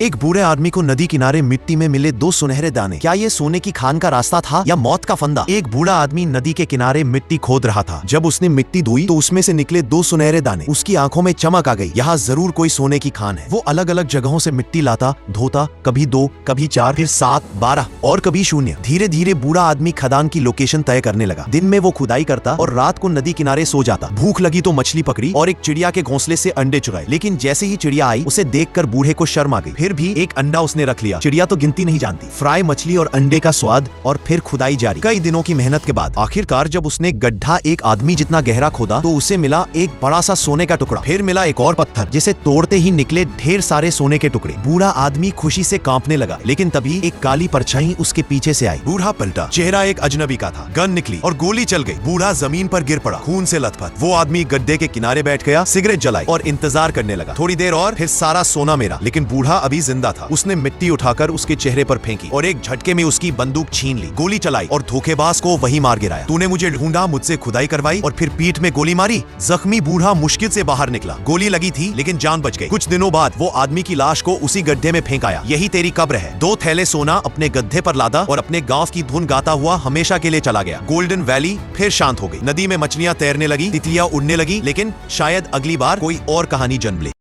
एक बूढ़े आदमी को नदी किनारे मिट्टी में मिले दो सुनहरे दाने। क्या ये सोने की खान का रास्ता था या मौत का फंदा? एक बूढ़ा आदमी नदी के किनारे मिट्टी खोद रहा था। जब उसने मिट्टी धोई तो उसमें से निकले दो सुनहरे दाने। उसकी आंखों में चमक आ गई। यहाँ जरूर कोई सोने की खान है। वो अलग अलग जगहों से मिट्टी लाता, धोता, कभी 2, कभी 4, फिर 7, 12 और कभी 0। धीरे धीरे बूढ़ा आदमी खदान की लोकेशन तय करने लगा। दिन में वो खुदाई करता और रात को नदी किनारे सो जाता। भूख लगी तो मछली पकड़ी और एक चिड़िया के घोंसले से अंडे चुराए। लेकिन जैसे ही चिड़िया आई उसे देखकर बूढ़े को शर्म आ गई। फिर भी एक अंडा उसने रख लिया। चिड़िया तो गिनती नहीं जानती। फ्राई मछली और अंडे का स्वाद और फिर खुदाई जारी। कई दिनों की मेहनत के बाद आखिरकार जब उसने गड्ढा एक आदमी जितना गहरा खोदा तो उसे मिला एक बड़ा सा सोने का टुकड़ा। फिर मिला एक और पत्थर जिसे तोड़ते ही निकले ढेर सारे सोने के टुकड़े। बूढ़ा आदमी खुशी से कांपने लगा। लेकिन तभी एक काली परछाई उसके पीछे से आई। बूढ़ा पलटा। चेहरा एक अजनबी का था। गन निकली और गोली चल गई। बूढ़ा जमीन पर गिर पड़ा, खून से लथपथ। वो आदमी गड्ढे के किनारे बैठ गया, सिगरेट जलाई और इंतजार करने लगा। थोड़ी देर और फिर सारा सोना मेरा। लेकिन बूढ़ा अभी जिंदा था। उसने मिट्टी उठाकर उसके चेहरे पर फेंकी और एक झटके में उसकी बंदूक छीन ली। गोली चलाई और धोखेबाज को वही मार गिराया। तूने मुझे ढूंढा, मुझसे खुदाई करवाई और फिर पीठ में गोली मारी। जख्मी बूढ़ा मुश्किल से बाहर निकला। गोली लगी थी लेकिन जान बच गई। कुछ दिनों बाद वो आदमी की लाश को उसी गड्ढे में फेंक आया। यही तेरी कब्र है। 2 थैले सोना अपने गड्ढे पर लादा और अपने गांव की धुन गाता हुआ हमेशा के लिए चला गया। गोल्डन वैली फिर शांत हो गई। नदी में मछलियां तैरने लगी, तितलियां उड़ने लगी। लेकिन शायद अगली बार कोई और कहानी जन्म ले।